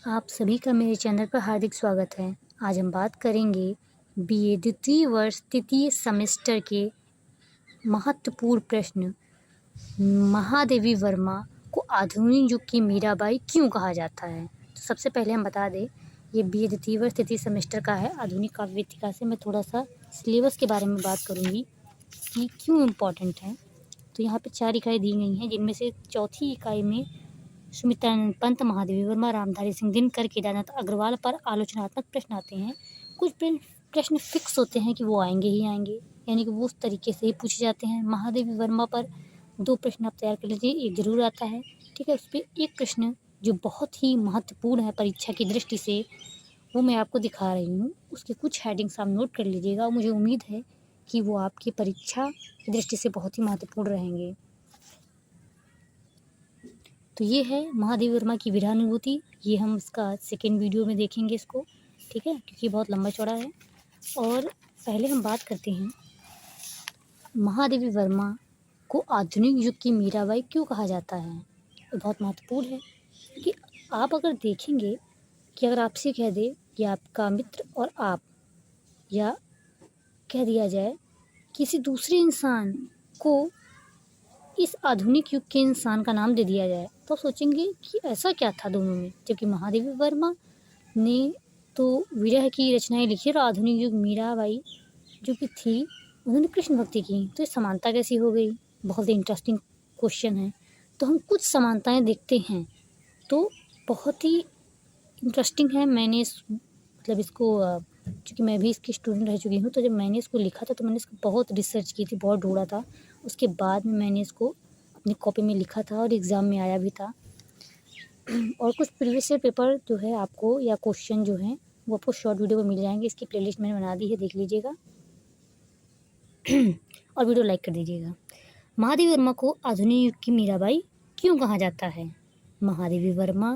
आप सभी का मेरे चैनल पर हार्दिक स्वागत है। आज हम बात करेंगे बीए द्वितीय वर्ष तृतीय सेमेस्टर के महत्वपूर्ण प्रश्न। महादेवी वर्मा को आधुनिक युग की मीराबाई क्यों कहा जाता है? तो सबसे पहले हम बता दें, ये बीए द्वितीय वर्ष तृतीय सेमेस्टर का है। आधुनिक काव्य वेदिका से मैं थोड़ा सा सिलेबस के बारे में बात करूँगी कि क्यों इम्पोर्टेंट है। तो यहाँ पे 4 इकाई दी गई हैं, जिनमें से चौथी इकाई में सुमित्रानंद पंत, महादेवी वर्मा, रामधारी सिंह दिनकर, केदारनाथ अग्रवाल पर आलोचनात्मक प्रश्न आते हैं। कुछ प्रश्न फिक्स होते हैं कि वो आएंगे ही आएंगे, यानी कि वो उस तरीके से ही पूछे जाते हैं। महादेवी वर्मा पर 2 प्रश्न आप तैयार कर लीजिए, एक जरूर आता है, ठीक है। उस पर एक प्रश्न जो बहुत ही महत्वपूर्ण है परीक्षा की दृष्टि से, वो मैं आपको दिखा रही हूँ। उसके कुछ हेडिंग्स आप नोट कर लीजिएगा। मुझे उम्मीद है कि वो आपकी परीक्षा की दृष्टि से बहुत ही महत्वपूर्ण रहेंगे। तो ये है महादेवी वर्मा की विरहानुभूति। ये हम इसका सेकेंड वीडियो में देखेंगे इसको, ठीक है, क्योंकि बहुत लंबा चौड़ा है। और पहले हम बात करते हैं महादेवी वर्मा को आधुनिक युग की मीराबाई क्यों कहा जाता है। तो बहुत महत्वपूर्ण है कि आप अगर देखेंगे कि अगर आपसे कह दे कि आपका मित्र और आप, या कह दिया जाए किसी दूसरे इंसान को इस आधुनिक युग के इंसान का नाम दे दिया जाए, तो सोचेंगे कि ऐसा क्या था दोनों में। जबकि महादेवी वर्मा ने तो विरह की रचनाएं लिखी और आधुनिक युग मीराबाई जो कि थी, उन्होंने कृष्ण भक्ति की। तो ये समानता कैसी हो गई? बहुत ही इंटरेस्टिंग क्वेश्चन है। तो हम कुछ समानताएं देखते हैं, तो बहुत ही इंटरेस्टिंग है। मैंने मतलब इसको क्योंकि मैं भी इसकी स्टूडेंट रह चुकी हूँ, तो जब मैंने इसको लिखा था तो मैंने इसको बहुत रिसर्च की थी, बहुत ढूंढा था। उसके बाद में मैंने इसको अपनी कॉपी में लिखा था और एग्ज़ाम में आया भी था। और कुछ प्रीवियस ईयर पेपर जो है आपको, या क्वेश्चन जो हैं, वो आपको शॉर्ट वीडियो में मिल जाएंगे। इसकी प्लेलिस्ट मैंने बना दी है, देख लीजिएगा। और वीडियो लाइक कर दीजिएगा। महादेवी वर्मा को आधुनिक युग की मीराबाई क्यों कहा जाता है? महादेवी वर्मा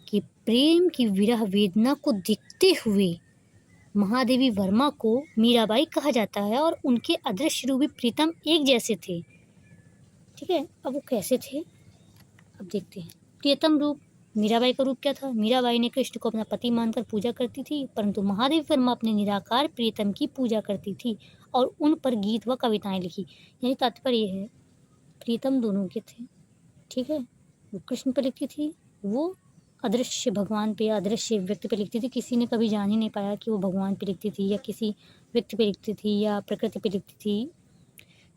के प्रेम की विरह वेदना को देखते हुए महादेवी वर्मा को मीराबाई कहा जाता है, और उनके अदृश्य रूपी प्रीतम एक जैसे थे, ठीक है। अब वो कैसे थे, अब देखते हैं। प्रियतम रूप, मीराबाई का रूप क्या था? मीराबाई ने कृष्ण को अपना पति मानकर पूजा करती थी, परंतु महादेवी वर्मा अपने निराकार प्रियतम की पूजा करती थी और उन पर गीत व कविताएं लिखी। यानी तात्पर्य है, प्रियतम दोनों के थे, ठीक है। वो कृष्ण पर लिखती थी, वो अदृश्य भगवान पे या अदृश्य व्यक्ति पे लिखती थी। किसी ने कभी जान ही नहीं पाया कि वो भगवान पे लिखती थी, या किसी व्यक्ति पे लिखती थी, या प्रकृति पे लिखती थी।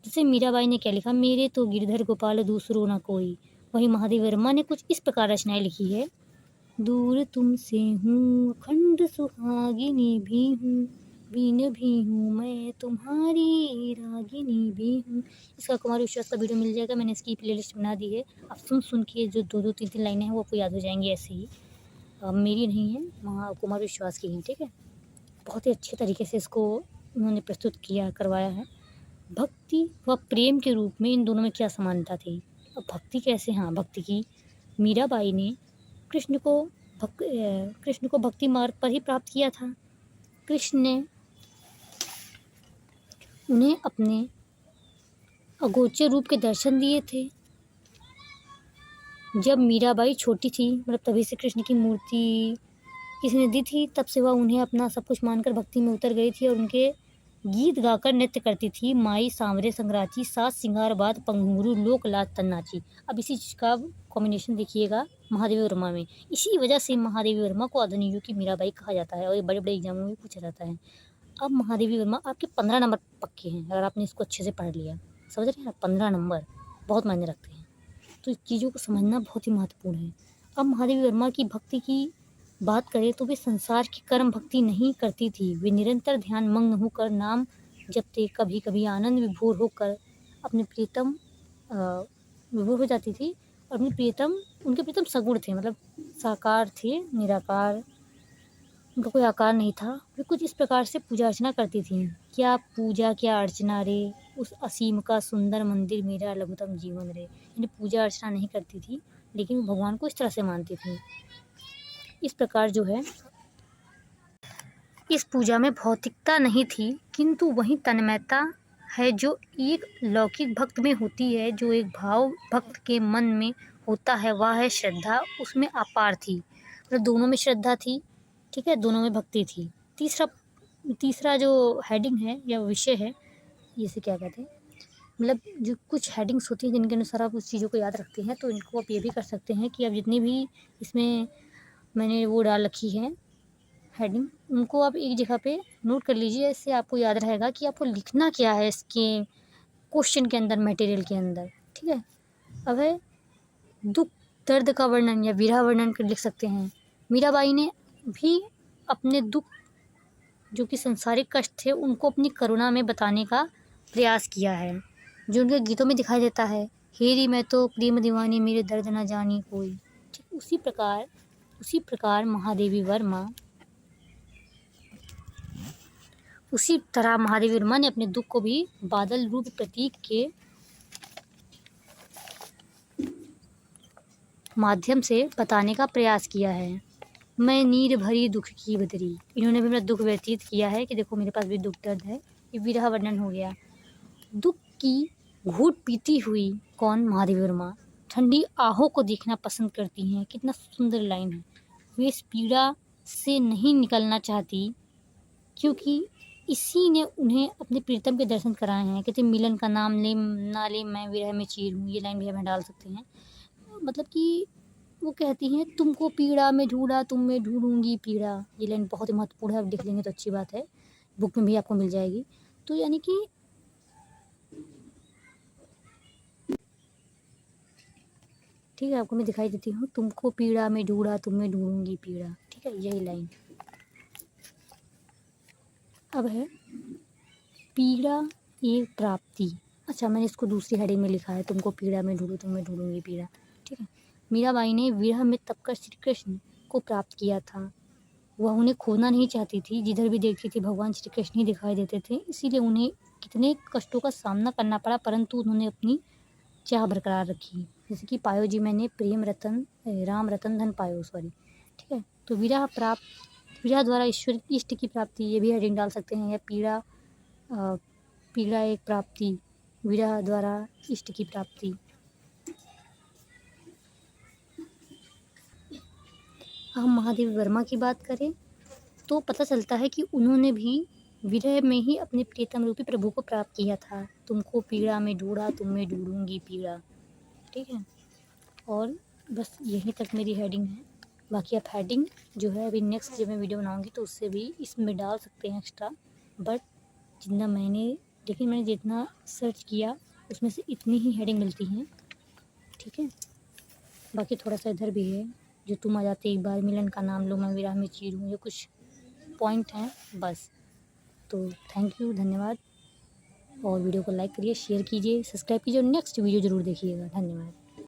जैसे मीराबाई ने क्या लिखा, मेरे तो गिरधर गोपाल दूसरो ना कोई। वही महादेवी वर्मा ने कुछ इस प्रकार रचनाएं लिखी है। दूर तुमसे हूँ अखंड सुहागिनी भी हूँ, बीन भी हूँ मैं तुम्हारी रागिनी भी हूँ। इसका कुमार विश्वास का वीडियो मिल जाएगा, मैंने इसकी प्लेलिस्ट बना दी है। आप सुन के जो 2-2 3-3 लाइनें हैं वो आपको याद हो जाएंगी ऐसे ही। मेरी नहीं है, वहाँ कुमार विश्वास की हैं, ठीक है। बहुत ही अच्छे तरीके से इसको उन्होंने प्रस्तुत किया, करवाया है। भक्ति व प्रेम के रूप में इन दोनों में क्या समानता थी? अब भक्ति कैसे? हाँ, भक्ति की मीराबाई ने कृष्ण को भक्ति मार्ग पर ही प्राप्त किया था। कृष्ण ने उन्हें अपने अगोचर रूप के दर्शन दिए थे। जब मीराबाई छोटी थी, मतलब तभी से कृष्ण की मूर्ति किसी ने दी थी, तब से वह उन्हें अपना सब कुछ मानकर भक्ति में उतर गई थी और उनके गीत गाकर नृत्य करती थी। माई सांवरे संगराची, सात सिंगार बाद पंघुंघरू लोक लाज तन्नाची। अब इसी चीज़ का कॉम्बिनेशन देखिएगा महादेवी वर्मा में। इसी वजह से महादेवी वर्मा को आधुनिक युग की मीराबाई कहा जाता है और ये बड़े बड़े एग्जामों में पूछा जाता है। अब महादेवी वर्मा आपके 15 नंबर पक्के हैं अगर आपने इसको अच्छे से पढ़ लिया। समझ रहे हैं? 15 नंबर बहुत मायने रखते हैं, तो इस चीज़ों को समझना बहुत ही महत्वपूर्ण है। अब महादेवी वर्मा की भक्ति की बात करें तो वे संसार की कर्म भक्ति नहीं करती थी। वे निरंतर ध्यान मग्न होकर नाम जपते, कभी कभी आनंद विभोर होकर अपने प्रीतम विभोर हो जाती थी। और उनके प्रीतम सगुण थे, मतलब साकार थे, निराकार, उनका कोई आकार नहीं था। वे कुछ इस प्रकार से पूजा अर्चना करती थीं। क्या पूजा क्या अर्चना रे, उस असीम का सुंदर मंदिर मेरा लघुतम जीवन रे। यानी पूजा अर्चना नहीं करती थी, लेकिन वो भगवान को इस तरह से मानती थी। इस प्रकार जो है, इस पूजा में भौतिकता नहीं थी, किंतु वही तन्मयता है जो एक लौकिक भक्त में होती है। जो एक भाव भक्त के मन में होता है वह है श्रद्धा, उसमें अपार थी। मतलब दोनों में श्रद्धा थी, ठीक है, दोनों में भक्ति थी। तीसरा जो हेडिंग है या विषय है, इसे क्या कहते हैं, मतलब जो कुछ हेडिंग्स होती हैं जिनके अनुसार आप उस चीज़ों को याद रखते हैं, तो इनको आप ये भी कर सकते हैं कि आप जितनी भी इसमें मैंने वो डाल रखी है हेडिंग, उनको आप एक जगह पे नोट कर लीजिए। इससे आपको याद रहेगा कि आपको लिखना क्या है इसके क्वेश्चन के अंदर, मटेरियल के अंदर, ठीक है। अब है दुख दर्द का वर्णन या विरह वर्णन कर लिख सकते हैं। मीराबाई ने भी अपने दुख जो कि संसारिक कष्ट थे उनको अपनी करुणा में बताने का प्रयास किया है, जो उनके गीतों में दिखाई देता है। हेरी मैं तो प्रेम दीवानी मेरे दर्द न जानी कोई, ठीक उसी प्रकार उसी तरह महादेवी वर्मा ने अपने दुख को भी बादल रूप प्रतीक के माध्यम से बताने का प्रयास किया है। मैं नीर भरी दुख की बदरी, इन्होंने भी मेरा दुख व्यतीत किया है कि देखो मेरे पास भी दुख दर्द है। ये विरह वर्णन हो गया। दुख की घूट पीती हुई कौन, महादेवी वर्मा ठंडी आहों को देखना पसंद करती हैं। कितना सुंदर लाइन है। वे इस पीड़ा से नहीं निकलना चाहती क्योंकि इसी ने उन्हें अपने प्रीतम के दर्शन कराए हैं। कहते मिलन का नाम ले ना ले मैं विरह में चीर हूँ, ये लाइन भी हमें डाल सकते हैं। मतलब कि वो कहती हैं तुमको पीड़ा में ढूंढा तुम में ढूंढूंगी पीड़ा, ये लाइन बहुत ही महत्वपूर्ण है। आप देख लेंगे तो अच्छी बात है, बुक में भी आपको मिल जाएगी। तो यानी कि ठीक है, आपको मैं दिखाई देती हूँ, तुमको पीड़ा में ढूंढा तुम में ढूंढूंगी पीड़ा, ठीक है, यही लाइन। अब है पीड़ा एक प्राप्ति। अच्छा, मैंने इसको दूसरी हेडिंग में लिखा है, तुमको पीड़ा में ढूंढूं तुम में ढूंढूंगी पीड़ा, ठीक है। मीराबाई ने विरह में तपकर श्री कृष्ण को प्राप्त किया था। वह उन्हें खोना नहीं चाहती थी। जिधर भी देखती थी भगवान श्री कृष्ण ही दिखाई देते थे, इसीलिए उन्हें कितने कष्टों का सामना करना पड़ा, परंतु उन्होंने अपनी चाह बरकरार रखी। जैसे कि पायो जी मैंने प्रेम रतन राम रतन धन पायो, सॉरी, ठीक है। तो विरह द्वारा ईश्वर इष्ट की प्राप्ति, ये भी हेडिंग डाल सकते हैं। या पीड़ा एक प्राप्ति, विरह द्वारा इष्ट की प्राप्ति। हम महादेवी वर्मा की बात करें तो पता चलता है कि उन्होंने भी विरह में ही अपने प्रीतम रूपी प्रभु को प्राप्त किया था। तुमको पीड़ा में ढूंढा तुम में ढूंढूंगी पीड़ा, ठीक है। और बस यहीं तक मेरी हेडिंग है। बाकी आप हेडिंग जो है अभी नेक्स्ट जब मैं वीडियो बनाऊंगी तो उससे भी इसमें डाल सकते हैं एक्स्ट्रा, बट मैंने जितना सर्च किया उसमें से इतनी ही हेडिंग मिलती हैं, ठीक है। बाकी थोड़ा सा इधर भी है, जो तुम आ जाते एक बार मिलन का नाम लो मैं विरह में चीर हूँ, ये कुछ पॉइंट हैं बस। तो थैंक यू, धन्यवाद। और वीडियो को लाइक करिए, शेयर कीजिए, सब्सक्राइब कीजिए और नेक्स्ट वीडियो ज़रूर देखिएगा। धन्यवाद।